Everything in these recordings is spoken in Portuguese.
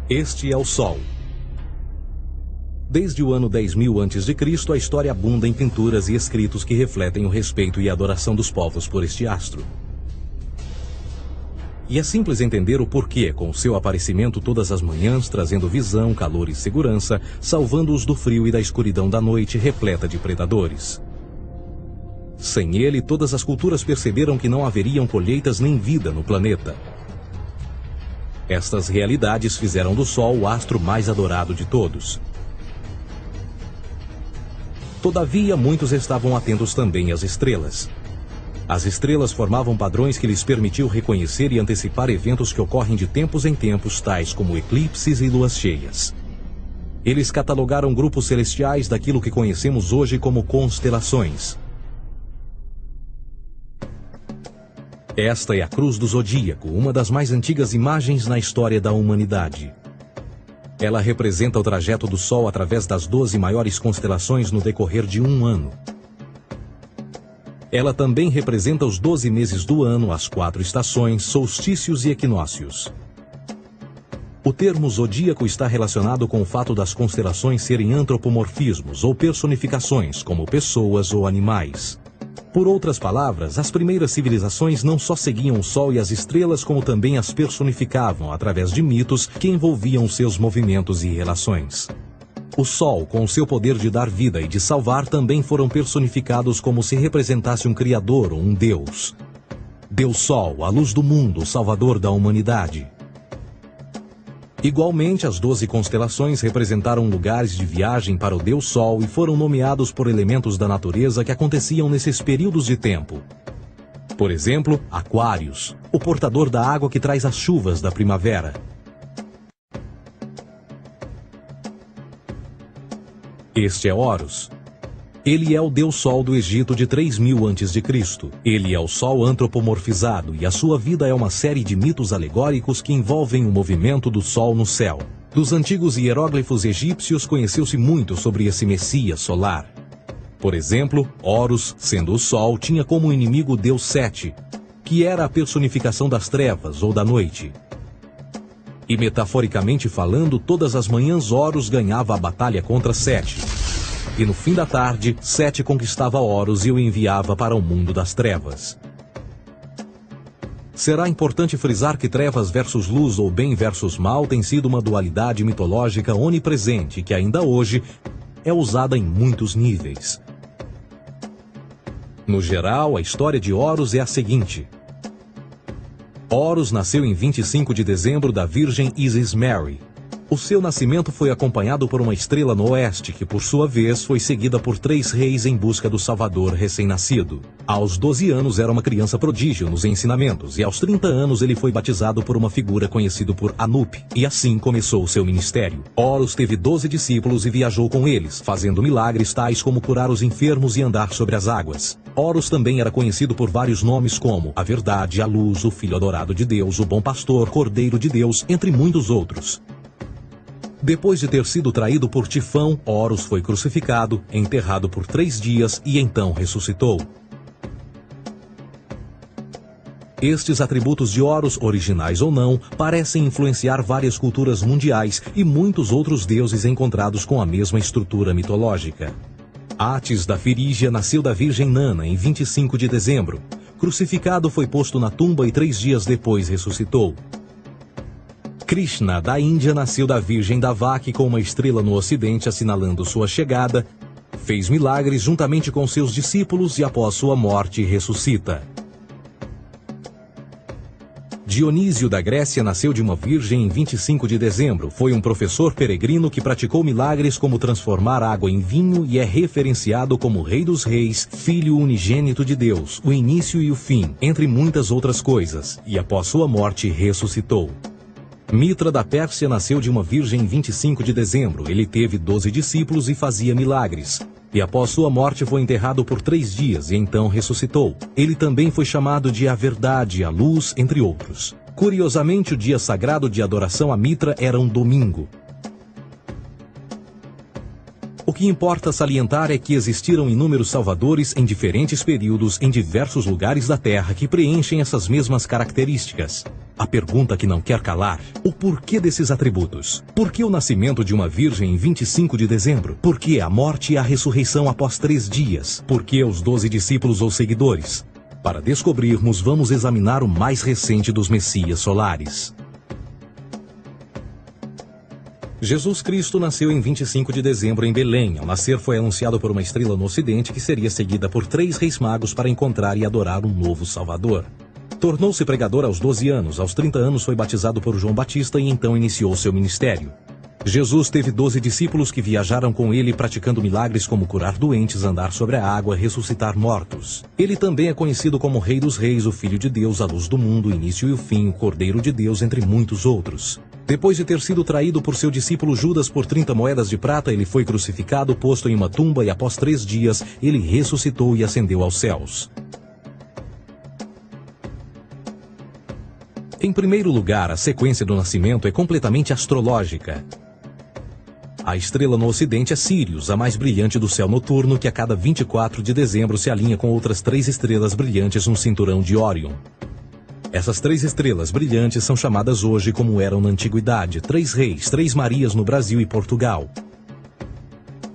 Este é o Sol. Desde o ano 10.000 a.C., a história abunda em pinturas e escritos que refletem o respeito e a adoração dos povos por este astro. E é simples entender o porquê, com seu aparecimento todas as manhãs, trazendo visão, calor e segurança, salvando-os do frio e da escuridão da noite repleta de predadores. Sem ele, todas as culturas perceberam que não haveriam colheitas nem vida no planeta. Estas realidades fizeram do Sol o astro mais adorado de todos. Todavia, muitos estavam atentos também às estrelas. As estrelas formavam padrões que lhes permitiam reconhecer e antecipar eventos que ocorrem de tempos em tempos, tais como eclipses e luas cheias. Eles catalogaram grupos celestiais daquilo que conhecemos hoje como constelações. Esta é a Cruz do Zodíaco, uma das mais antigas imagens na história da humanidade. Ela representa o trajeto do Sol através das 12 maiores constelações no decorrer de um ano. Ela também representa os 12 meses do ano, as 4 estações, solstícios e equinócios. O termo zodíaco está relacionado com o fato das constelações serem antropomorfismos ou personificações, como pessoas ou animais. Por outras palavras, as primeiras civilizações não só seguiam o Sol e as estrelas, como também as personificavam através de mitos que envolviam seus movimentos e relações. O Sol, com seu poder de dar vida e de salvar, também foram personificados como se representasse um Criador ou um Deus. Deus Sol, a luz do mundo, o Salvador da humanidade. Igualmente, as 12 constelações representaram lugares de viagem para o Deus Sol e foram nomeados por elementos da natureza que aconteciam nesses períodos de tempo. Por exemplo, Aquários, o portador da água que traz as chuvas da primavera. Este é Horus. Ele é o Deus Sol do Egito de 3.000 a.C. Ele é o Sol antropomorfizado e a sua vida é uma série de mitos alegóricos que envolvem o movimento do Sol no céu. Dos antigos hieróglifos egípcios conheceu-se muito sobre esse Messias solar. Por exemplo, Horus, sendo o Sol, tinha como inimigo o Deus Sete, que era a personificação das trevas ou da noite. E metaforicamente falando, todas as manhãs Horus ganhava a batalha contra Sete. E no fim da tarde, Sete conquistava Horus e o enviava para o mundo das trevas. Será importante frisar que trevas versus luz ou bem versus mal tem sido uma dualidade mitológica onipresente que ainda hoje é usada em muitos níveis. No geral, a história de Horus é a seguinte. Horus nasceu em 25 de dezembro da Virgem Isis Mary. O seu nascimento foi acompanhado por uma estrela no oeste, que por sua vez foi seguida por 3 reis em busca do Salvador recém-nascido. Aos 12 anos era uma criança prodígio nos ensinamentos, e aos 30 anos ele foi batizado por uma figura conhecida por Anup, e assim começou o seu ministério. Horus teve 12 discípulos e viajou com eles, fazendo milagres tais como curar os enfermos e andar sobre as águas. Horus também era conhecido por vários nomes como a Verdade, a Luz, o Filho Adorado de Deus, o Bom Pastor, Cordeiro de Deus, entre muitos outros. Depois de ter sido traído por Tifão, Horus foi crucificado, enterrado por 3 dias e então ressuscitou. Estes atributos de Horus, originais ou não, parecem influenciar várias culturas mundiais e muitos outros deuses encontrados com a mesma estrutura mitológica. Atis da Firígia nasceu da Virgem Nana em 25 de dezembro. Crucificado, foi posto na tumba e 3 dias depois ressuscitou. Krishna, da Índia, nasceu da Virgem Davaki com uma estrela no ocidente assinalando sua chegada, fez milagres juntamente com seus discípulos e após sua morte ressuscita. Dionísio da Grécia nasceu de uma virgem em 25 de dezembro. Foi um professor peregrino que praticou milagres como transformar água em vinho e é referenciado como Rei dos Reis, Filho unigênito de Deus, o início e o fim, entre muitas outras coisas, e após sua morte ressuscitou. Mitra da Pérsia nasceu de uma virgem em 25 de dezembro. Ele teve 12 discípulos e fazia milagres. E após sua morte foi enterrado por 3 dias e então ressuscitou. Ele também foi chamado de a Verdade, a Luz, entre outros. Curiosamente, o dia sagrado de adoração a Mitra era um domingo. O que importa salientar é que existiram inúmeros salvadores em diferentes períodos em diversos lugares da Terra que preenchem essas mesmas características. A pergunta que não quer calar: o porquê desses atributos? Por que o nascimento de uma virgem em 25 de dezembro? Por que a morte e a ressurreição após 3 dias? Por que os 12 discípulos ou seguidores? Para descobrirmos, vamos examinar o mais recente dos Messias solares. Jesus Cristo nasceu em 25 de dezembro em Belém. Ao nascer foi anunciado por uma estrela no ocidente que seria seguida por 3 reis magos para encontrar e adorar um novo Salvador. Tornou-se pregador aos 12 anos. Aos 30 anos foi batizado por João Batista e então iniciou seu ministério. Jesus teve 12 discípulos que viajaram com ele praticando milagres como curar doentes, andar sobre a água, ressuscitar mortos. Ele também é conhecido como Rei dos Reis, o Filho de Deus, a luz do mundo, o início e o fim, o Cordeiro de Deus, entre muitos outros. Depois de ter sido traído por seu discípulo Judas por 30 moedas de prata, ele foi crucificado, posto em uma tumba e após 3 dias ele ressuscitou e ascendeu aos céus. Em primeiro lugar, a sequência do nascimento é completamente astrológica. A estrela no ocidente é Sírius, a mais brilhante do céu noturno, que a cada 24 de dezembro se alinha com outras 3 estrelas brilhantes no cinturão de Órion. Essas 3 estrelas brilhantes são chamadas hoje, como eram na antiguidade, 3 reis, 3 Marias no Brasil e Portugal.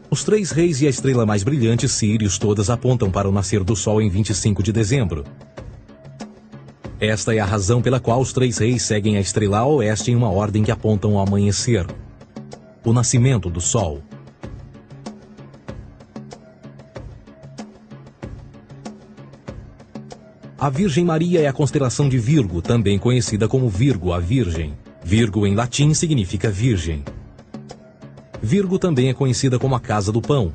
Os 3 reis e a estrela mais brilhante, Sírius, todas apontam para o nascer do Sol em 25 de dezembro. Esta é a razão pela qual os 3 reis seguem a estrela a oeste em uma ordem que apontam ao amanhecer. O nascimento do Sol. A Virgem Maria é a constelação de Virgo, também conhecida como Virgo, a Virgem. Virgo em latim significa virgem. Virgo também é conhecida como a Casa do Pão.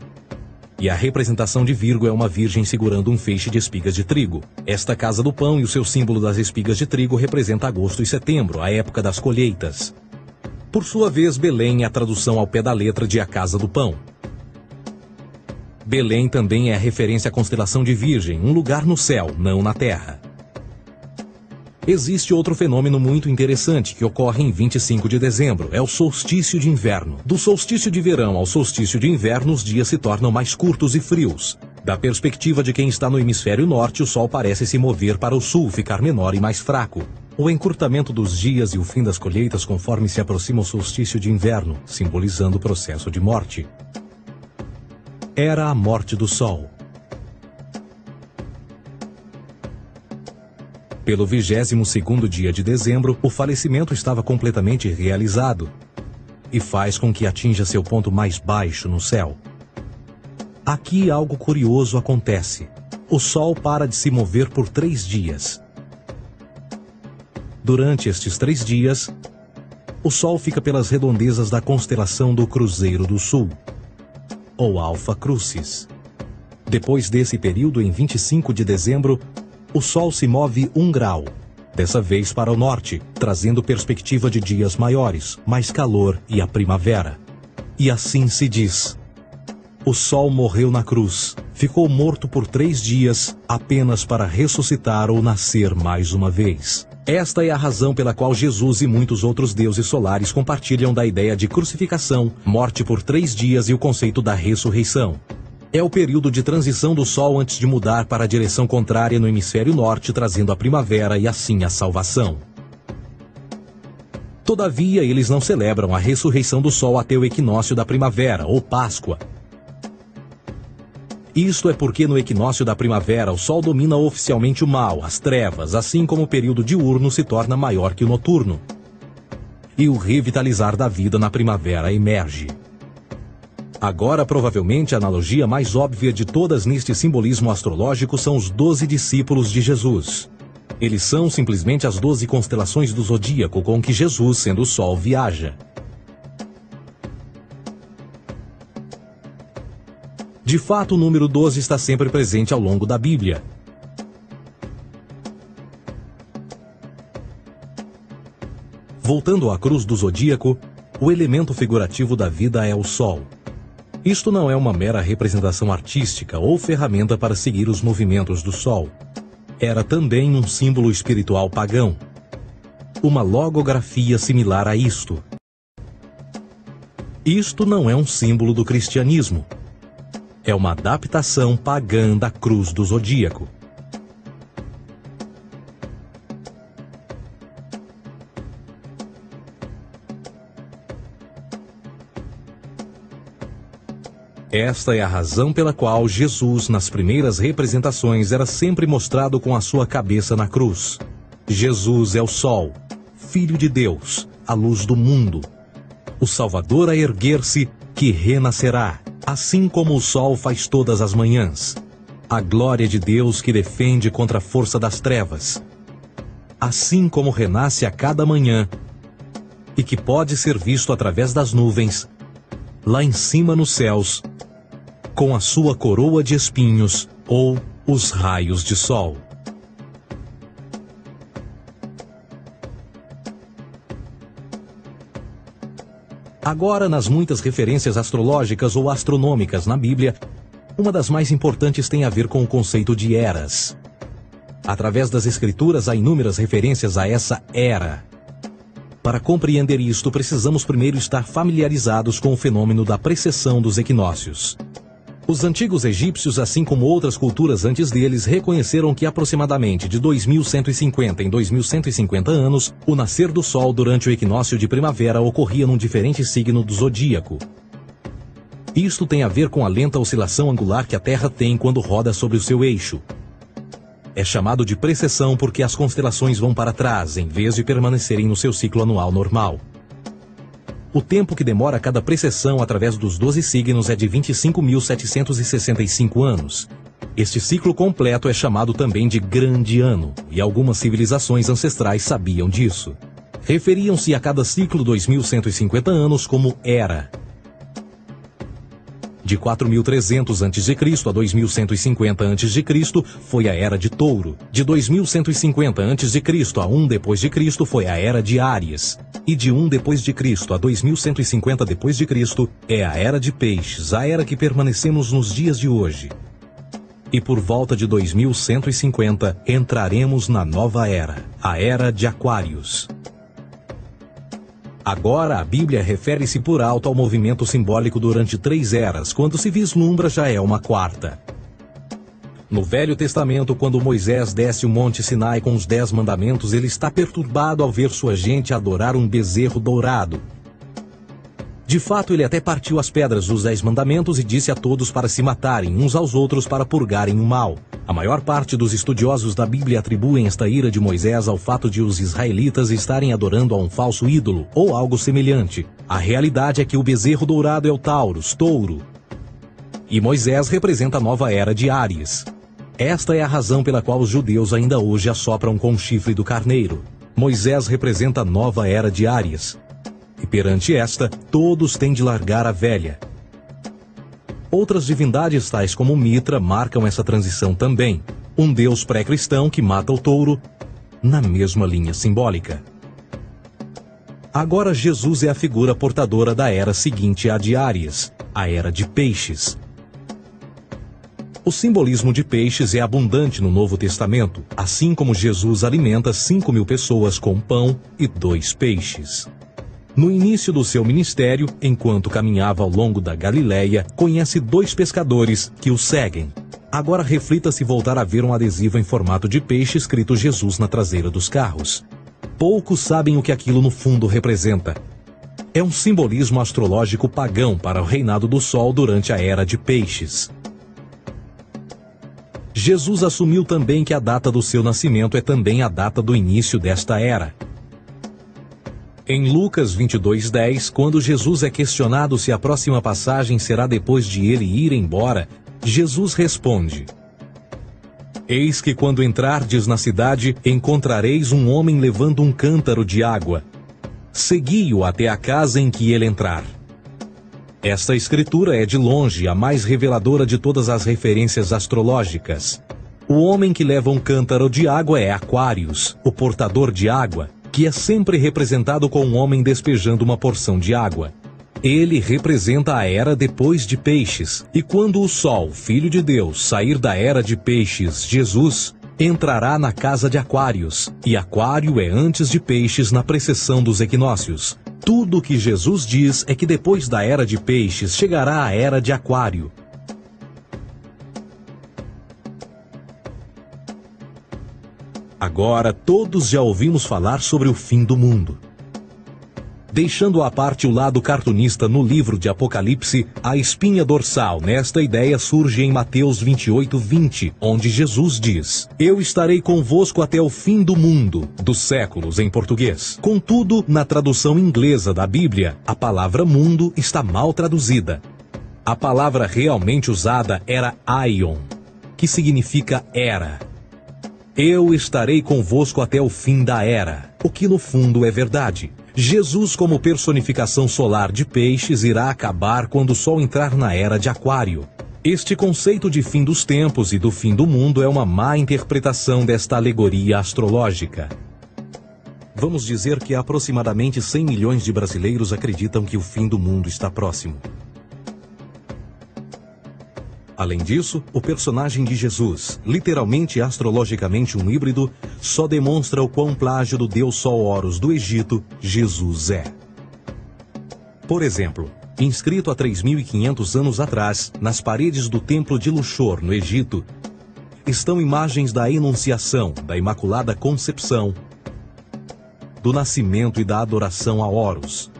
E a representação de Virgo é uma virgem segurando um feixe de espigas de trigo. Esta Casa do Pão e o seu símbolo das espigas de trigo representa agosto e setembro, a época das colheitas. Por sua vez, Belém é a tradução ao pé da letra de a Casa do Pão. Belém também é a referência à constelação de Virgem, um lugar no céu, não na terra. Existe outro fenômeno muito interessante que ocorre em 25 de dezembro, é o solstício de inverno. Do solstício de verão ao solstício de inverno, os dias se tornam mais curtos e frios. Da perspectiva de quem está no hemisfério norte, o sol parece se mover para o sul, ficar menor e mais fraco. O encurtamento dos dias e o fim das colheitas conforme se aproxima o solstício de inverno, simbolizando o processo de morte. Era a morte do sol. Pelo 22º dia de dezembro, o falecimento estava completamente realizado e faz com que atinja seu ponto mais baixo no céu. Aqui algo curioso acontece. O Sol para de se mover por 3 dias. Durante estes 3 dias, o Sol fica pelas redondezas da constelação do Cruzeiro do Sul, ou Alfa Crucis. Depois desse período, em 25 de dezembro, o Sol se move 1 grau, dessa vez para o norte, trazendo perspectiva de dias maiores, mais calor e a primavera. E assim se diz: o Sol morreu na cruz, ficou morto por 3 dias, apenas para ressuscitar ou nascer mais uma vez. Esta é a razão pela qual Jesus e muitos outros deuses solares compartilham da ideia de crucificação, morte por 3 dias e o conceito da ressurreição. É o período de transição do Sol antes de mudar para a direção contrária no hemisfério norte, trazendo a primavera e assim a salvação. Todavia, eles não celebram a ressurreição do Sol até o equinócio da primavera, ou Páscoa. Isto é porque no equinócio da primavera o Sol domina oficialmente o mal, as trevas, assim como o período diurno se torna maior que o noturno. E o revitalizar da vida na primavera emerge. Agora, provavelmente, a analogia mais óbvia de todas neste simbolismo astrológico são os 12 discípulos de Jesus. Eles são simplesmente as 12 constelações do zodíaco com que Jesus, sendo o Sol, viaja. De fato, o número 12 está sempre presente ao longo da Bíblia. Voltando à cruz do zodíaco, o elemento figurativo da vida é o Sol. Isto não é uma mera representação artística ou ferramenta para seguir os movimentos do Sol. Era também um símbolo espiritual pagão. Uma logografia similar a isto. Isto não é um símbolo do cristianismo. É uma adaptação pagã da cruz do zodíaco. Esta é a razão pela qual Jesus, nas primeiras representações, era sempre mostrado com a sua cabeça na cruz. Jesus é o Sol, Filho de Deus, a luz do mundo. O Salvador a erguer-se, que renascerá, assim como o sol faz todas as manhãs. A glória de Deus que defende contra a força das trevas. Assim como renasce a cada manhã, e que pode ser visto através das nuvens, lá em cima nos céus, com a sua coroa de espinhos ou os raios de sol. Agora, nas muitas referências astrológicas ou astronômicas na Bíblia, uma das mais importantes tem a ver com o conceito de eras. Através das Escrituras há inúmeras referências a essa era. Para compreender isto, precisamos primeiro estar familiarizados com o fenômeno da precessão dos equinócios. Os antigos egípcios, assim como outras culturas antes deles, reconheceram que aproximadamente de 2150 em 2150 anos, o nascer do Sol durante o equinócio de primavera ocorria num diferente signo do zodíaco. Isto tem a ver com a lenta oscilação angular que a Terra tem quando roda sobre o seu eixo. É chamado de precessão porque as constelações vão para trás, em vez de permanecerem no seu ciclo anual normal. O tempo que demora cada precessão através dos 12 signos é de 25.765 anos. Este ciclo completo é chamado também de Grande Ano, e algumas civilizações ancestrais sabiam disso. Referiam-se a cada ciclo 2.150 anos como Era. De 4.300 a.C. a 2.150 a.C. foi a Era de Touro. De 2.150 a.C. a 1 d.C. foi a Era de Áries. E de 1 d.C. a 2.150 d.C. é a Era de Peixes, a era que permanecemos nos dias de hoje. E por volta de 2150 entraremos na nova era, a Era de Aquários. Agora, a Bíblia refere-se por alto ao movimento simbólico durante 3 eras, quando se vislumbra já é uma quarta. No Velho Testamento, quando Moisés desce o Monte Sinai com os 10 mandamentos, ele está perturbado ao ver sua gente adorar um bezerro dourado. De fato, ele até partiu as pedras dos 10 mandamentos e disse a todos para se matarem uns aos outros para purgarem o mal. A maior parte dos estudiosos da Bíblia atribuem esta ira de Moisés ao fato de os israelitas estarem adorando a um falso ídolo, ou algo semelhante. A realidade é que o bezerro dourado é o Taurus, touro. E Moisés representa a nova era de Áries. Esta é a razão pela qual os judeus ainda hoje assopram com o chifre do carneiro. Moisés representa a nova era de Áries. E perante esta, todos têm de largar a velha. Outras divindades, tais como Mitra, marcam essa transição também. Um deus pré-cristão que mata o touro, na mesma linha simbólica. Agora Jesus é a figura portadora da era seguinte à de Áries, a era de Peixes. O simbolismo de peixes é abundante no Novo Testamento, assim como Jesus alimenta 5.000 pessoas com pão e 2 peixes. No início do seu ministério, enquanto caminhava ao longo da Galileia, conhece 2 pescadores que o seguem. Agora reflita se voltar a ver um adesivo em formato de peixe escrito Jesus na traseira dos carros. Poucos sabem o que aquilo no fundo representa. É um simbolismo astrológico pagão para o reinado do Sol durante a Era de Peixes. Jesus assumiu também que a data do seu nascimento é também a data do início desta era. Em Lucas 22:10, quando Jesus é questionado se a próxima passagem será depois de ele ir embora, Jesus responde: Eis que quando entrardes na cidade, encontrareis um homem levando um cântaro de água. Segui-o até a casa em que ele entrar. Esta escritura é de longe a mais reveladora de todas as referências astrológicas. O homem que leva um cântaro de água é Aquários, o portador de água, que é sempre representado com um homem despejando uma porção de água. Ele representa a era depois de Peixes, e quando o Sol, Filho de Deus, sair da era de Peixes, Jesus, entrará na casa de Aquários, e Aquário é antes de Peixes na precessão dos equinócios. Tudo o que Jesus diz é que depois da era de Peixes chegará a era de Aquário. Agora todos já ouvimos falar sobre o fim do mundo. Deixando à parte o lado cartunista no livro de Apocalipse, a espinha dorsal nesta ideia surge em Mateus 28:20, onde Jesus diz: Eu estarei convosco até o fim do mundo, dos séculos em português. Contudo, na tradução inglesa da Bíblia, a palavra mundo está mal traduzida. A palavra realmente usada era aion, que significa era. Eu estarei convosco até o fim da era, o que no fundo é verdade. Jesus, como personificação solar de peixes, irá acabar quando o Sol entrar na era de Aquário. Este conceito de fim dos tempos e do fim do mundo é uma má interpretação desta alegoria astrológica. Vamos dizer que aproximadamente 100 milhões de brasileiros acreditam que o fim do mundo está próximo. Além disso, o personagem de Jesus, literalmente e astrologicamente um híbrido, só demonstra o quão plágio do deus Sol Horus do Egito, Jesus é. Por exemplo, inscrito há 3.500 anos atrás, nas paredes do templo de Luxor, no Egito, estão imagens da Enunciação, da Imaculada Concepção, do nascimento e da adoração a Horus.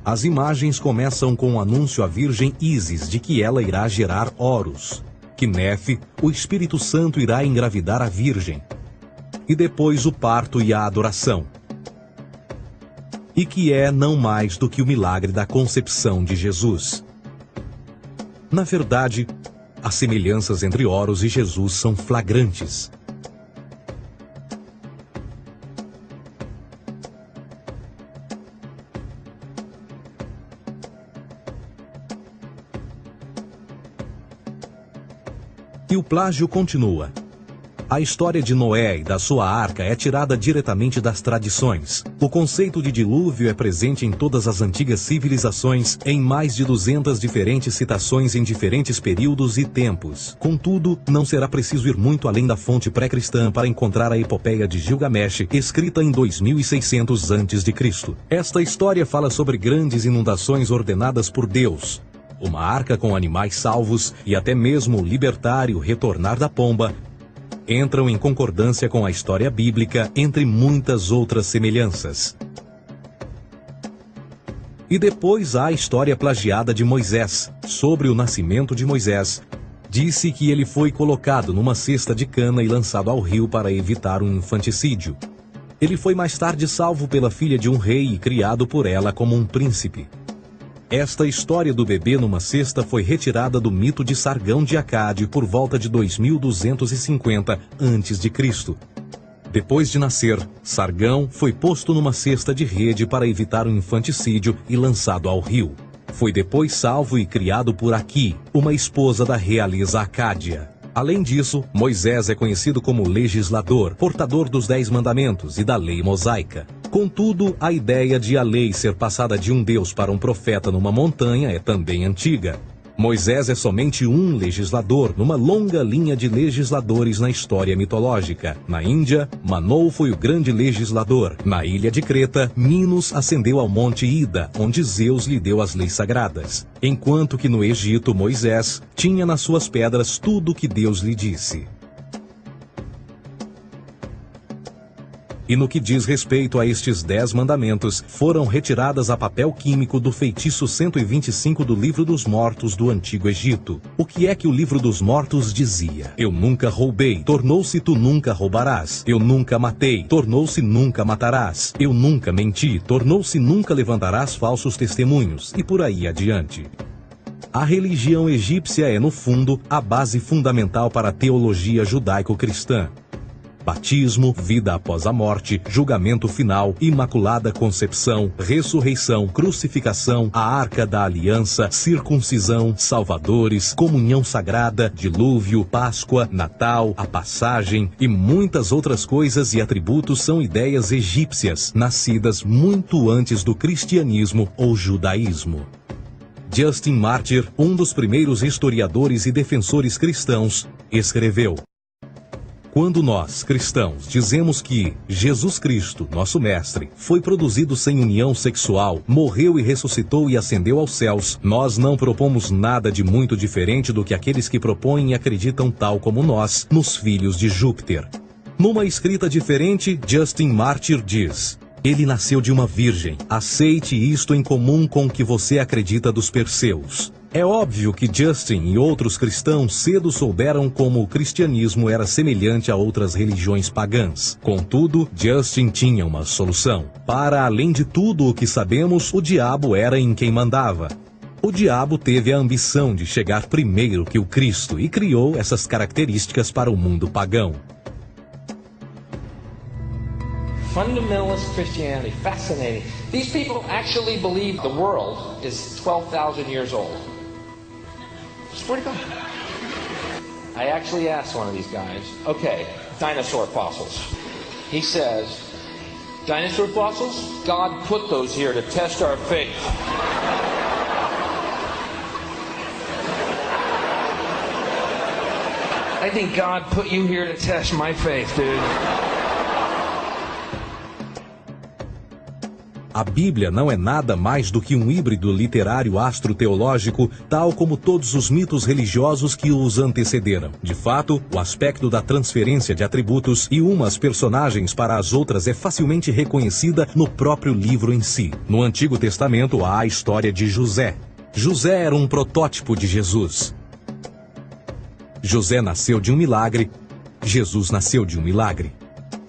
As imagens começam com o anúncio à Virgem Ísis de que ela irá gerar Horus, que Nefe, o Espírito Santo, irá engravidar a Virgem, e depois o parto e a adoração, e que é não mais do que o milagre da concepção de Jesus. Na verdade, as semelhanças entre Horus e Jesus são flagrantes. E o plágio continua. A história de Noé e da sua arca é tirada diretamente das tradições. O conceito de dilúvio é presente em todas as antigas civilizações, em mais de 200 diferentes citações em diferentes períodos e tempos. Contudo, não será preciso ir muito além da fonte pré-cristã para encontrar a epopeia de Gilgamesh, escrita em 2600 a.C. Esta história fala sobre grandes inundações ordenadas por Deus, uma arca com animais salvos e até mesmo o libertário retornar da pomba, entram em concordância com a história bíblica, entre muitas outras semelhanças. E depois há a história plagiada de Moisés. Sobre o nascimento de Moisés, disse que ele foi colocado numa cesta de cana e lançado ao rio para evitar um infanticídio. Ele foi mais tarde salvo pela filha de um rei e criado por ela como um príncipe. Esta história do bebê numa cesta foi retirada do mito de Sargão de Acade por volta de 2250 a.C. Depois de nascer, Sargão foi posto numa cesta de rede para evitar um infanticídio e lançado ao rio. Foi depois salvo e criado por Aqui, uma esposa da realeza Acádia. Além disso, Moisés é conhecido como legislador, portador dos 10 mandamentos e da lei mosaica. Contudo, a ideia de a lei ser passada de um deus para um profeta numa montanha é também antiga. Moisés é somente um legislador numa longa linha de legisladores na história mitológica. Na Índia, Manou foi o grande legislador. Na ilha de Creta, Minos ascendeu ao monte Ida, onde Zeus lhe deu as leis sagradas. Enquanto que no Egito, Moisés tinha nas suas pedras tudo o que Deus lhe disse. E no que diz respeito a estes 10 mandamentos, foram retiradas a papel químico do feitiço 125 do Livro dos Mortos do Antigo Egito. O que é que o Livro dos Mortos dizia? Eu nunca roubei, tornou-se tu nunca roubarás. Eu nunca matei, tornou-se nunca matarás. Eu nunca menti, tornou-se nunca levantarás falsos testemunhos, e por aí adiante. A religião egípcia é, no fundo, a base fundamental para a teologia judaico-cristã. Batismo, vida após a morte, julgamento final, imaculada concepção, ressurreição, crucificação, a arca da aliança, circuncisão, salvadores, comunhão sagrada, dilúvio, Páscoa, Natal, a passagem e muitas outras coisas e atributos são ideias egípcias, nascidas muito antes do cristianismo ou judaísmo. Justin Martyr, um dos primeiros historiadores e defensores cristãos, escreveu: quando nós, cristãos, dizemos que Jesus Cristo, nosso Mestre, foi produzido sem união sexual, morreu e ressuscitou e ascendeu aos céus, nós não propomos nada de muito diferente do que aqueles que propõem e acreditam tal como nós, nos filhos de Júpiter. Numa escrita diferente, Justin Martyr diz: ele nasceu de uma virgem. Aceite isto em comum com o que você acredita dos Perseus. É óbvio que Justin e outros cristãos cedo souberam como o cristianismo era semelhante a outras religiões pagãs. Contudo, Justin tinha uma solução. Para além de tudo o que sabemos, o diabo era em quem mandava. O diabo teve a ambição de chegar primeiro que o Cristo e criou essas características para o mundo pagão. Fundamentalist Christianity, fascinating. These people actually believe the world is 12,000 years old. Swear to God. I actually asked one of these guys, okay, dinosaur fossils. He says, dinosaur fossils? God put those here to test our faith. I think God put you here to test my faith, dude. A Bíblia não é nada mais do que um híbrido literário astroteológico, tal como todos os mitos religiosos que os antecederam. De fato, o aspecto da transferência de atributos e umas personagens para as outras é facilmente reconhecida no próprio livro em si. No Antigo Testamento há a história de José. José era um protótipo de Jesus. José nasceu de um milagre, Jesus nasceu de um milagre.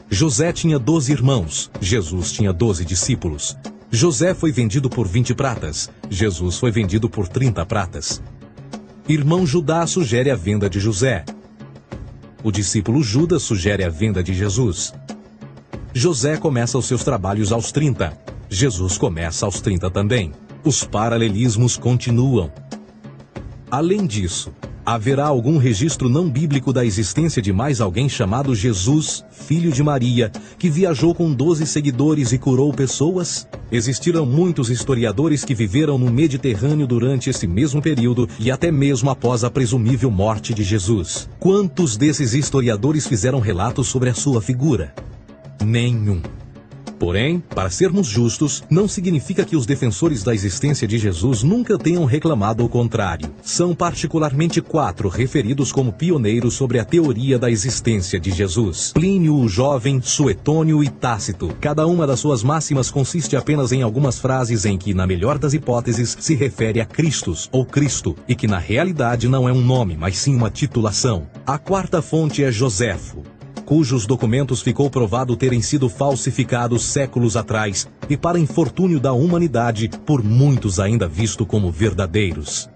José tinha 12 irmãos, Jesus tinha 12 discípulos. José foi vendido por 20 pratas, Jesus foi vendido por 30 pratas. Irmão Judá sugere a venda de José. O discípulo Judas sugere a venda de Jesus. José começa os seus trabalhos aos 30, Jesus começa aos 30 também. Os paralelismos continuam. Além disso, haverá algum registro não bíblico da existência de mais alguém chamado Jesus, filho de Maria, que viajou com 12 seguidores e curou pessoas? Existiram muitos historiadores que viveram no Mediterrâneo durante esse mesmo período e até mesmo após a presumível morte de Jesus. Quantos desses historiadores fizeram relatos sobre a sua figura? Nenhum. Porém, para sermos justos, não significa que os defensores da existência de Jesus nunca tenham reclamado o contrário. São particularmente 4 referidos como pioneiros sobre a teoria da existência de Jesus: Plínio o Jovem, Suetônio e Tácito. Cada uma das suas máximas consiste apenas em algumas frases em que, na melhor das hipóteses, se refere a Christus ou Cristo, e que na realidade não é um nome, mas sim uma titulação. A 4ª fonte é Joséfo, cujos documentos ficou provado terem sido falsificados séculos atrás e, para infortúnio da humanidade, por muitos ainda visto como verdadeiros.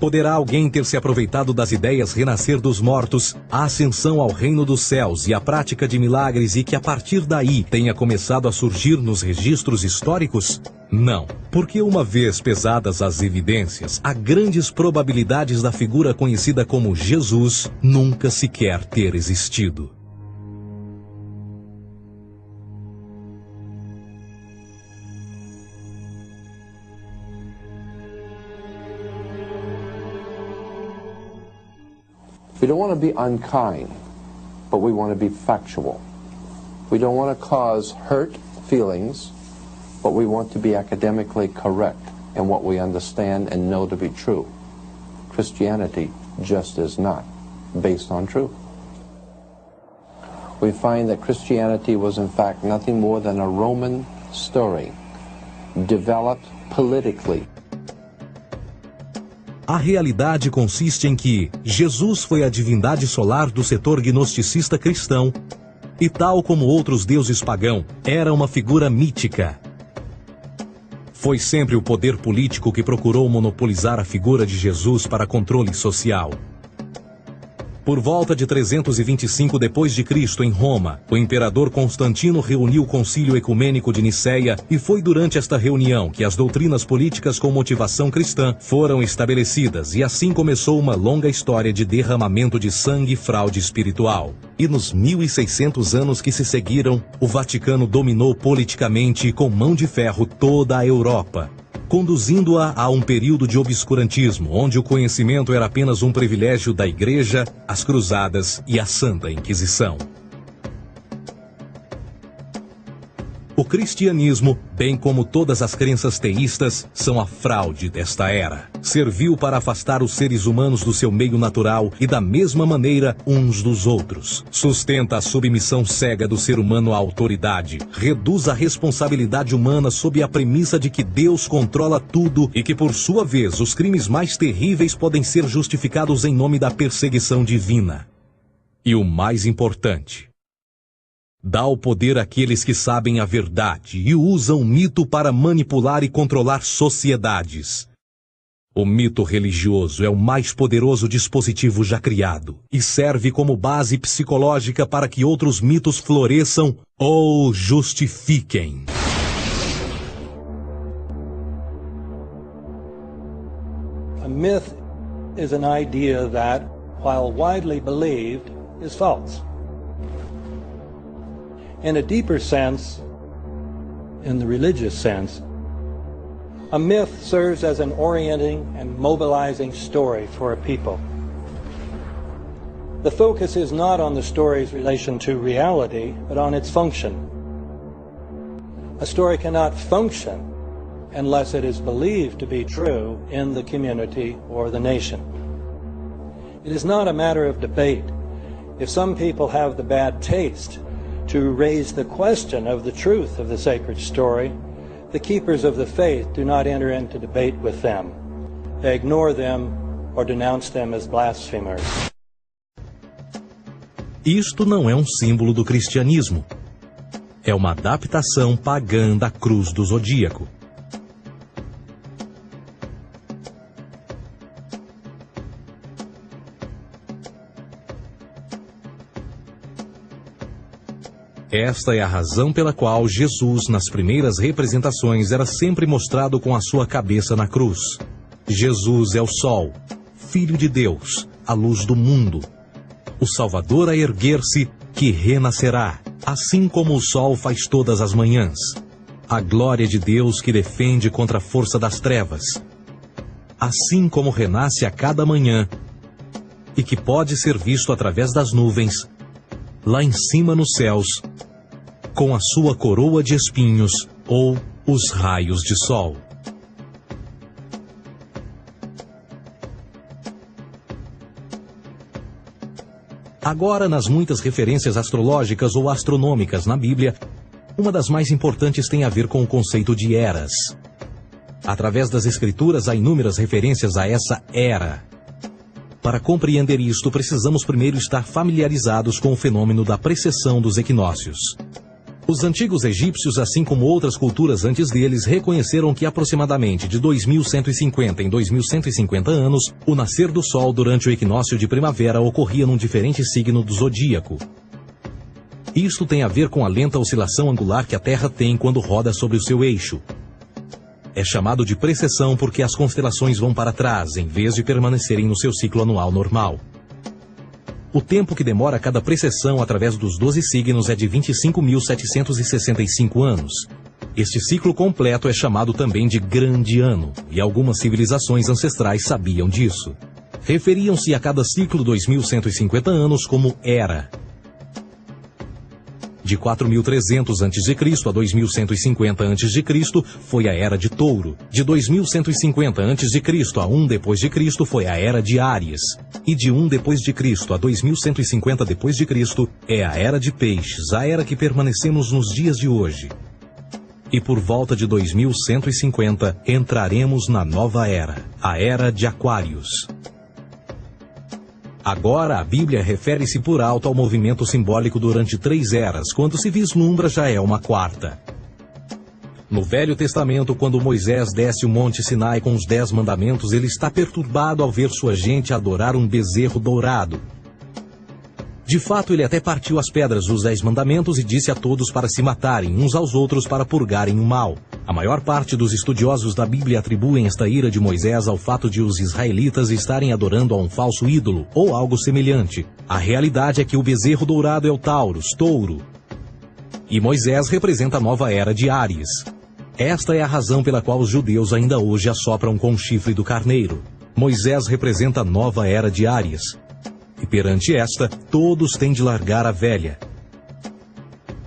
Poderá alguém ter se aproveitado das ideias renascer dos mortos, a ascensão ao reino dos céus e a prática de milagres e que a partir daí tenha começado a surgir nos registros históricos? Não, porque uma vez pesadas as evidências, há grandes probabilidades da figura conhecida como Jesus nunca sequer ter existido. We don't want to be unkind, but we want to be factual. We don't want to cause hurt feelings, but we want to be academically correct in what we understand and know to be true. Christianity just is not based on truth. We find that Christianity was in fact nothing more than a Roman story, developed politically. A realidade consiste em que Jesus foi a divindade solar do setor gnosticista cristão e, tal como outros deuses pagãos, era uma figura mítica. Foi sempre o poder político que procurou monopolizar a figura de Jesus para controle social. Por volta de 325 d.C., em Roma, o imperador Constantino reuniu o Concílio Ecumênico de Niceia e foi durante esta reunião que as doutrinas políticas com motivação cristã foram estabelecidas e assim começou uma longa história de derramamento de sangue e fraude espiritual. E nos 1600 anos que se seguiram, o Vaticano dominou politicamente e com mão de ferro toda a Europa, conduzindo-a a um período de obscurantismo, onde o conhecimento era apenas um privilégio da Igreja, as Cruzadas e a Santa Inquisição. O cristianismo, bem como todas as crenças teístas, são a fraude desta era. Serviu para afastar os seres humanos do seu meio natural e da mesma maneira uns dos outros. Sustenta a submissão cega do ser humano à autoridade. Reduz a responsabilidade humana sob a premissa de que Deus controla tudo e que, por sua vez, os crimes mais terríveis podem ser justificados em nome da perseguição divina. E o mais importante, dá o poder àqueles que sabem a verdade e usam o mito para manipular e controlar sociedades. O mito religioso é o mais poderoso dispositivo já criado e serve como base psicológica para que outros mitos floresçam ou justifiquem. A myth is an idea that, while widely believed, is false. In a deeper sense, in the religious sense, a myth serves as an orienting and mobilizing story for a people. The focus is not on the story's relation to reality, but on its function. A story cannot function unless it is believed to be true in the community or the nation. It is not a matter of debate. If some people have the bad taste to raise the question of the truth of the sacred story, the keepers of the faith do not enter into debate with them. They ignore them or denounce them as blasphemers. Isto não é um símbolo do cristianismo. É uma adaptação pagã da cruz do zodíaco. Esta é a razão pela qual Jesus, nas primeiras representações, era sempre mostrado com a sua cabeça na cruz. Jesus é o Sol, Filho de Deus, a luz do mundo. O Salvador a erguer-se, que renascerá, assim como o Sol faz todas as manhãs. A glória de Deus que defende contra a força das trevas. Assim como renasce a cada manhã, e que pode ser visto através das nuvens, lá em cima nos céus, com a sua coroa de espinhos ou os raios de sol. Agora, nas muitas referências astrológicas ou astronômicas na Bíblia, uma das mais importantes tem a ver com o conceito de eras. Através das Escrituras há inúmeras referências a essa era. Para compreender isto, precisamos primeiro estar familiarizados com o fenômeno da precessão dos equinócios. Os antigos egípcios, assim como outras culturas antes deles, reconheceram que aproximadamente de 2150 em 2150 anos, o nascer do Sol durante o equinócio de primavera ocorria num diferente signo do zodíaco. Isto tem a ver com a lenta oscilação angular que a Terra tem quando roda sobre o seu eixo. É chamado de precessão porque as constelações vão para trás, em vez de permanecerem no seu ciclo anual normal. O tempo que demora cada precessão através dos 12 signos é de 25.765 anos. Este ciclo completo é chamado também de Grande Ano, e algumas civilizações ancestrais sabiam disso. Referiam-se a cada ciclo 2150 anos como Era. De 4.300 a.C. a 2.150 a.C. foi a Era de Touro. De 2.150 a.C. a 1 d.C. foi a Era de Áries. E de 1 d.C. a 2.150 d.C. é a Era de Peixes, a era que permanecemos nos dias de hoje. E por volta de 2150 entraremos na nova era, a Era de Aquários. Agora, a Bíblia refere-se por alto ao movimento simbólico durante 3 eras, quando se vislumbra já é uma quarta. No Velho Testamento, quando Moisés desce o Monte Sinai com os 10 mandamentos, ele está perturbado ao ver sua gente adorar um bezerro dourado. De fato, ele até partiu as pedras dos 10 mandamentos e disse a todos para se matarem uns aos outros para purgarem o mal. A maior parte dos estudiosos da Bíblia atribuem esta ira de Moisés ao fato de os israelitas estarem adorando a um falso ídolo, ou algo semelhante. A realidade é que o bezerro dourado é o Taurus, touro. E Moisés representa a nova era de Áries. Esta é a razão pela qual os judeus ainda hoje assopram com o chifre do carneiro. Moisés representa a nova era de Áries. E perante esta, todos têm de largar a velha.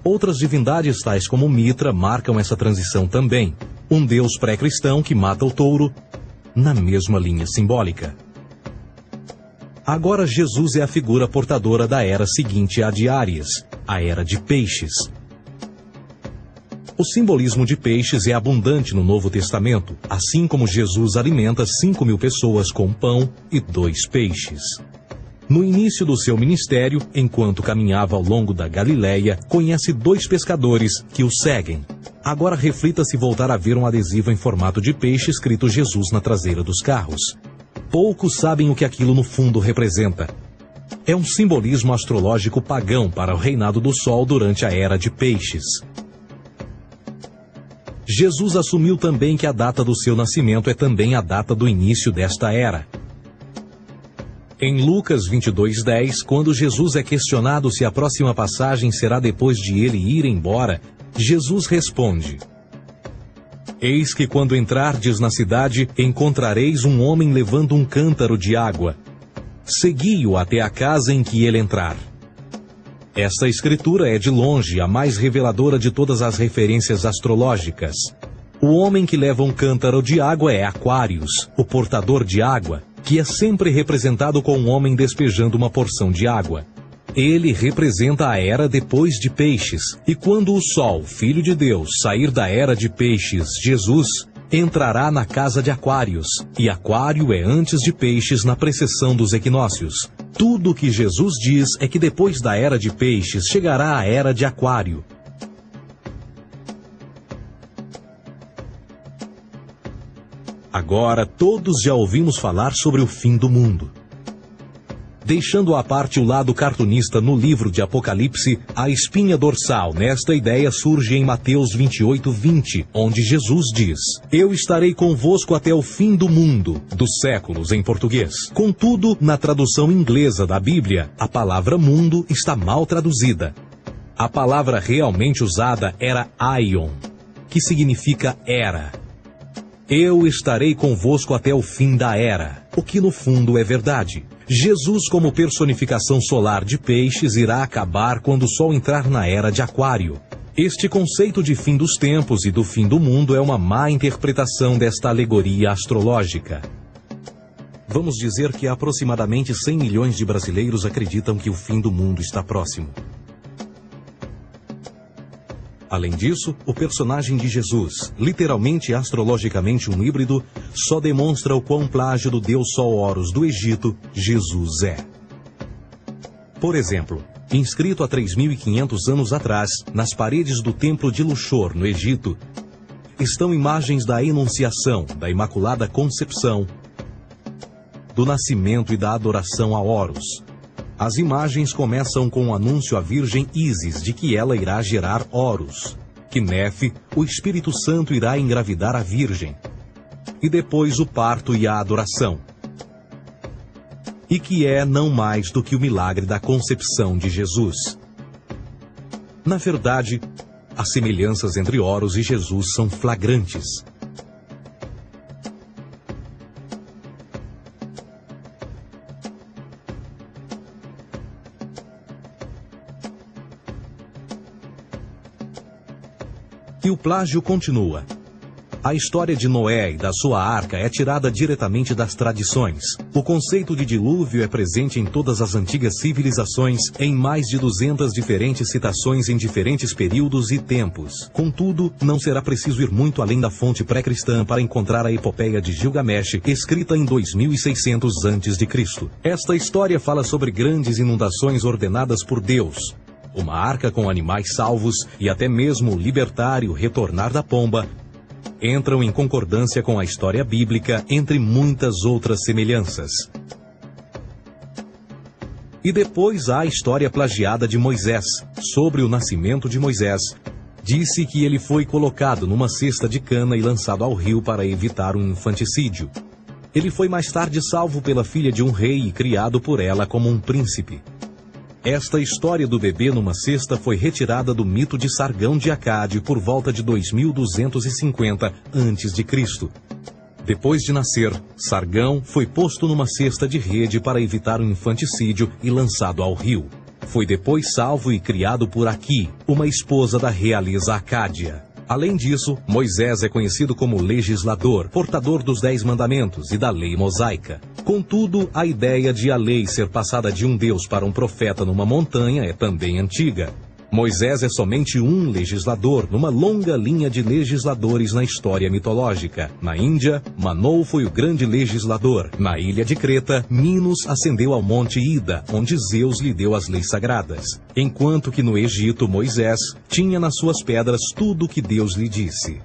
Outras divindades, tais como Mitra, marcam essa transição também. Um deus pré-cristão que mata o touro, na mesma linha simbólica. Agora Jesus é a figura portadora da era seguinte à de Áries, a era de peixes. O simbolismo de peixes é abundante no Novo Testamento, assim como Jesus alimenta 5.000 pessoas com pão e 2 peixes. No início do seu ministério, enquanto caminhava ao longo da Galileia, conhece 2 pescadores que o seguem. Agora reflita se voltar a ver um adesivo em formato de peixe escrito Jesus na traseira dos carros. Poucos sabem o que aquilo no fundo representa. É um simbolismo astrológico pagão para o reinado do Sol durante a era de peixes. Jesus assumiu também que a data do seu nascimento é também a data do início desta era. Em Lucas 22:10, quando Jesus é questionado se a próxima passagem será depois de ele ir embora, Jesus responde: Eis que quando entrardes na cidade, encontrareis um homem levando um cântaro de água. Segui-o até a casa em que ele entrar. Esta escritura é de longe a mais reveladora de todas as referências astrológicas. O homem que leva um cântaro de água é Aquários, o portador de água, que é sempre representado com um homem despejando uma porção de água. Ele representa a era depois de peixes, e quando o Sol, Filho de Deus, sair da era de peixes, Jesus, entrará na casa de Aquários, e Aquário é antes de peixes na precessão dos equinócios. Tudo o que Jesus diz é que depois da era de peixes chegará a era de Aquário. Agora todos já ouvimos falar sobre o fim do mundo. Deixando à parte o lado cartunista no livro de Apocalipse, a espinha dorsal nesta ideia surge em Mateus 28:20, onde Jesus diz: Eu estarei convosco até o fim do mundo, dos séculos em português. Contudo, na tradução inglesa da Bíblia, a palavra mundo está mal traduzida. A palavra realmente usada era aion, que significa era. Eu estarei convosco até o fim da era, o que no fundo é verdade. Jesus, como personificação solar de peixes, irá acabar quando o Sol entrar na era de Aquário. Este conceito de fim dos tempos e do fim do mundo é uma má interpretação desta alegoria astrológica. Vamos dizer que aproximadamente 100 milhões de brasileiros acreditam que o fim do mundo está próximo. Além disso, o personagem de Jesus, literalmente e astrologicamente um híbrido, só demonstra o quão plágio do deus Sol Horus do Egito, Jesus é. Por exemplo, inscrito há 3.500 anos atrás, nas paredes do templo de Luxor, no Egito, estão imagens da Enunciação, da Imaculada Concepção, do nascimento e da adoração a Horus. As imagens começam com o anúncio à Virgem Ísis de que ela irá gerar Horus, que Nefe, o Espírito Santo, irá engravidar a Virgem, e depois o parto e a adoração, e que é não mais do que o milagre da concepção de Jesus. Na verdade, as semelhanças entre Horus e Jesus são flagrantes. E o plágio continua. A história de Noé e da sua arca é tirada diretamente das tradições. O conceito de dilúvio é presente em todas as antigas civilizações, em mais de 200 diferentes citações em diferentes períodos e tempos. Contudo, não será preciso ir muito além da fonte pré-cristã para encontrar a epopeia de Gilgamesh, escrita em 2600 a.C. Esta história fala sobre grandes inundações ordenadas por Deus, uma arca com animais salvos e até mesmo o libertar e o retornar da pomba, entram em concordância com a história bíblica, entre muitas outras semelhanças. E depois há a história plagiada de Moisés, sobre o nascimento de Moisés. Disse que ele foi colocado numa cesta de cana e lançado ao rio para evitar um infanticídio. Ele foi mais tarde salvo pela filha de um rei e criado por ela como um príncipe. Esta história do bebê numa cesta foi retirada do mito de Sargão de Acade por volta de 2250 a.C. Depois de nascer, Sargão foi posto numa cesta de rede para evitar um infanticídio e lançado ao rio. Foi depois salvo e criado por Aqui, uma esposa da realeza Acádia. Além disso, Moisés é conhecido como legislador, portador dos 10 mandamentos e da lei mosaica. Contudo, a ideia de a lei ser passada de um Deus para um profeta numa montanha é também antiga. Moisés é somente um legislador numa longa linha de legisladores na história mitológica. Na Índia, Manou foi o grande legislador. Na ilha de Creta, Minos ascendeu ao monte Ida, onde Zeus lhe deu as leis sagradas. Enquanto que no Egito, Moisés tinha nas suas pedras tudo o que Deus lhe disse.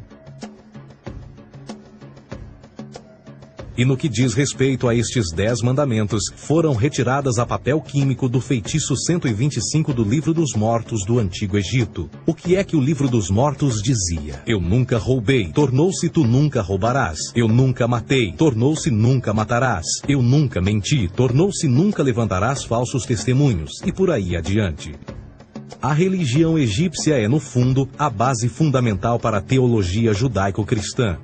E no que diz respeito a estes 10 mandamentos, foram retiradas a papel químico do feitiço 125 do Livro dos Mortos do Antigo Egito. O que é que o Livro dos Mortos dizia? Eu nunca roubei, tornou-se tu nunca roubarás. Eu nunca matei, tornou-se nunca matarás. Eu nunca menti, tornou-se nunca levantarás falsos testemunhos. E por aí adiante. A religião egípcia é, no fundo, a base fundamental para a teologia judaico-cristã.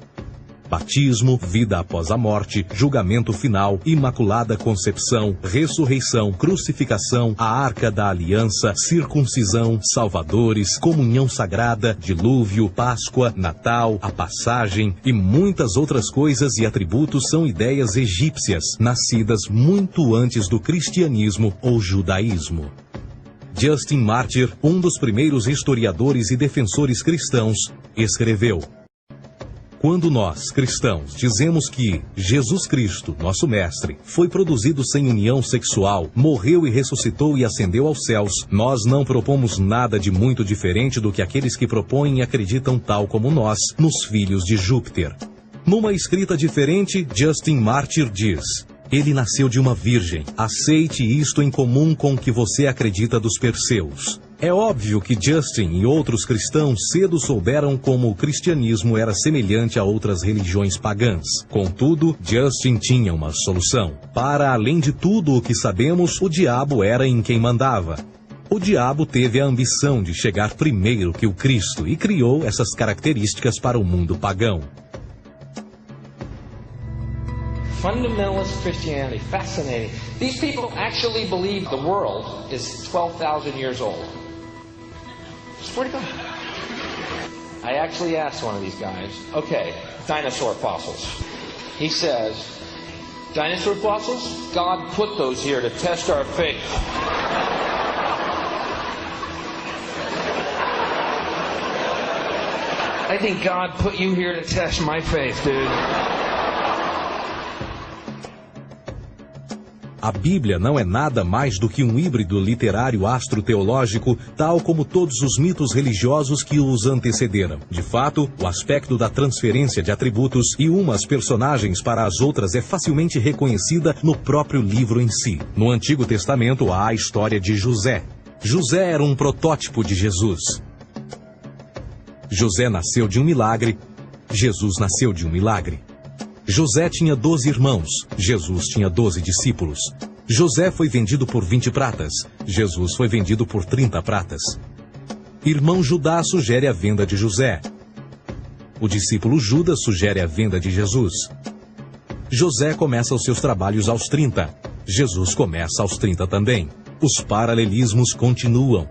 Batismo, vida após a morte, julgamento final, imaculada concepção, ressurreição, crucificação, a arca da aliança, circuncisão, salvadores, comunhão sagrada, dilúvio, Páscoa, Natal, a passagem e muitas outras coisas e atributos são ideias egípcias, nascidas muito antes do cristianismo ou judaísmo. Justin Martyr, um dos primeiros historiadores e defensores cristãos, escreveu: quando nós, cristãos, dizemos que Jesus Cristo, nosso Mestre, foi produzido sem união sexual, morreu e ressuscitou e ascendeu aos céus, nós não propomos nada de muito diferente do que aqueles que propõem e acreditam tal como nós, nos filhos de Júpiter. Numa escrita diferente, Justin Martyr diz: ele nasceu de uma virgem. Aceite isto em comum com o que você acredita dos Perseus. É óbvio que Justin e outros cristãos cedo souberam como o cristianismo era semelhante a outras religiões pagãs. Contudo, Justin tinha uma solução. Para além de tudo o que sabemos, o diabo era em quem mandava. O diabo teve a ambição de chegar primeiro que o Cristo e criou essas características para o mundo pagão. Fundamentalist Christianity, fascinating. These people actually believe the world is 12,000 years old. Swear to God. I actually asked one of these guys, okay, dinosaur fossils. He says, dinosaur fossils? God put those here to test our faith. I think God put you here to test my faith, dude. A Bíblia não é nada mais do que um híbrido literário astroteológico, tal como todos os mitos religiosos que os antecederam. De fato, o aspecto da transferência de atributos e umas personagens para as outras é facilmente reconhecida no próprio livro em si. No Antigo Testamento há a história de José. José era um protótipo de Jesus. José nasceu de um milagre, Jesus nasceu de um milagre. José tinha 12 irmãos, Jesus tinha 12 discípulos. José foi vendido por 20 pratas, Jesus foi vendido por 30 pratas. Irmão Judá sugere a venda de José. O discípulo Judas sugere a venda de Jesus. José começa os seus trabalhos aos 30, Jesus começa aos 30 também. Os paralelismos continuam.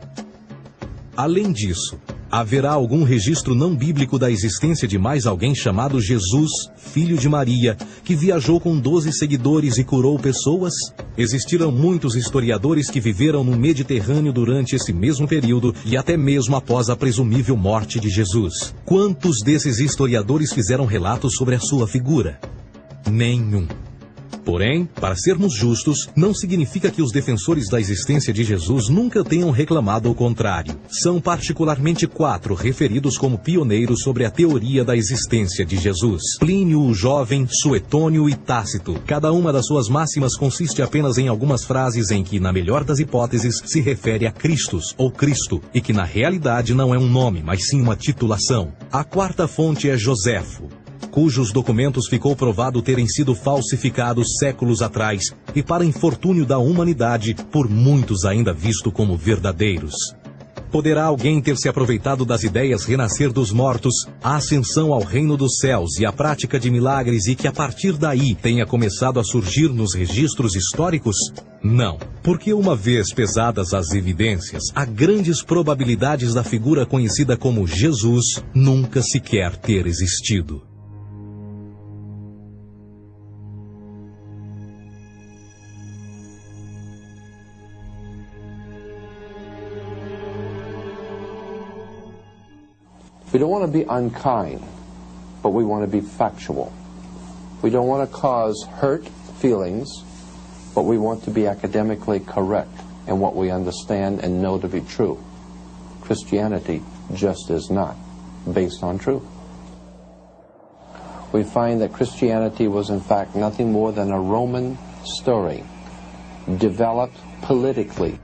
Além disso, haverá algum registro não bíblico da existência de mais alguém chamado Jesus, filho de Maria, que viajou com 12 seguidores e curou pessoas? Existiram muitos historiadores que viveram no Mediterrâneo durante esse mesmo período e até mesmo após a presumível morte de Jesus. Quantos desses historiadores fizeram relatos sobre a sua figura? Nenhum. Porém, para sermos justos, não significa que os defensores da existência de Jesus nunca tenham reclamado o contrário. São particularmente 4 referidos como pioneiros sobre a teoria da existência de Jesus: Plínio o Jovem, Suetônio e Tácito. Cada uma das suas máximas consiste apenas em algumas frases em que, na melhor das hipóteses, se refere a Christus ou Cristo, e que na realidade não é um nome, mas sim uma titulação. A 4ª fonte é Joséfo, cujos documentos ficou provado terem sido falsificados séculos atrás e, para infortúnio da humanidade, por muitos ainda visto como verdadeiros. Poderá alguém ter se aproveitado das ideias renascer dos mortos, a ascensão ao reino dos céus e a prática de milagres e que a partir daí tenha começado a surgir nos registros históricos? Não, porque uma vez pesadas as evidências, há grandes probabilidades da figura conhecida como Jesus nunca sequer ter existido. We don't want to be unkind, but we want to be factual. We don't want to cause hurt feelings, but we want to be academically correct in what we understand and know to be true. Christianity just is not based on truth. We find that Christianity was in fact nothing more than a Roman story, developed politically.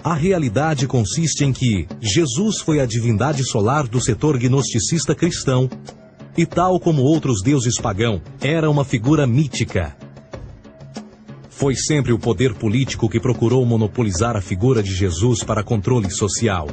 A realidade consiste em que Jesus foi a divindade solar do setor gnosticista cristão e, tal como outros deuses pagãos, era uma figura mítica. Foi sempre o poder político que procurou monopolizar a figura de Jesus para controle social.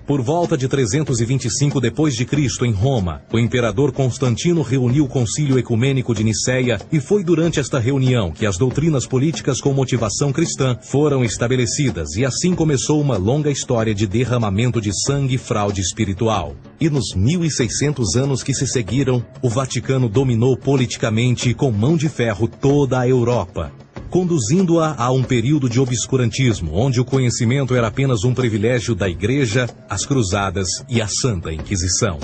Por volta de 325 d.C., em Roma, o imperador Constantino reuniu o Concílio Ecumênico de Niceia e foi durante esta reunião que as doutrinas políticas com motivação cristã foram estabelecidas e assim começou uma longa história de derramamento de sangue e fraude espiritual. E nos 1600 anos que se seguiram, o Vaticano dominou politicamente e com mão de ferro toda a Europa, conduzindo-a a um período de obscurantismo, onde o conhecimento era apenas um privilégio da Igreja, as Cruzadas e a Santa Inquisição.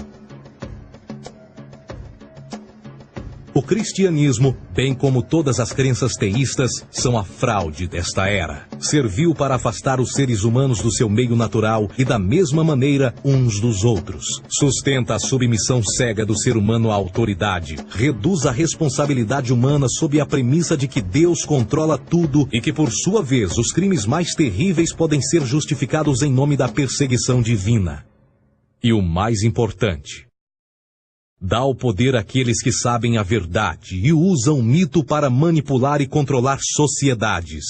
O cristianismo, bem como todas as crenças teístas, são a fraude desta era. Serviu para afastar os seres humanos do seu meio natural e da mesma maneira uns dos outros. Sustenta a submissão cega do ser humano à autoridade. Reduz a responsabilidade humana sob a premissa de que Deus controla tudo e que, por sua vez, os crimes mais terríveis podem ser justificados em nome da perseguição divina. E o mais importante, dá o poder àqueles que sabem a verdade e usam o mito para manipular e controlar sociedades.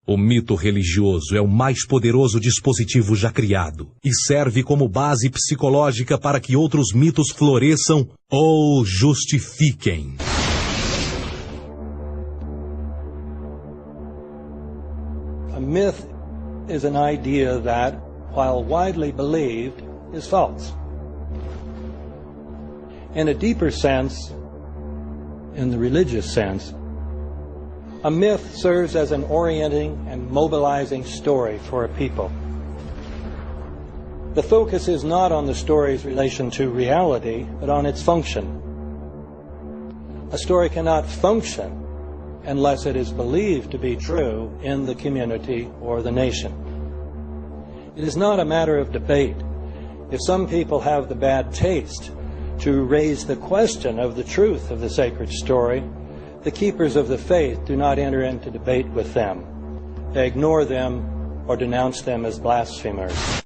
O mito religioso é o mais poderoso dispositivo já criado e serve como base psicológica para que outros mitos floresçam ou justifiquem. A myth is an idea that, while widely believed, is false. In a deeper sense, in the religious sense, a myth serves as an orienting and mobilizing story for a people. The focus is not on the story's relation to reality, but on its function. A story cannot function unless it is believed to be true in the community or the nation. It is not a matter of debate. If some people have the bad taste to raise the question of the truth of the sacred story, the keepers of the faith do not enter into debate with them. They ignore them or denounce them as blasphemers.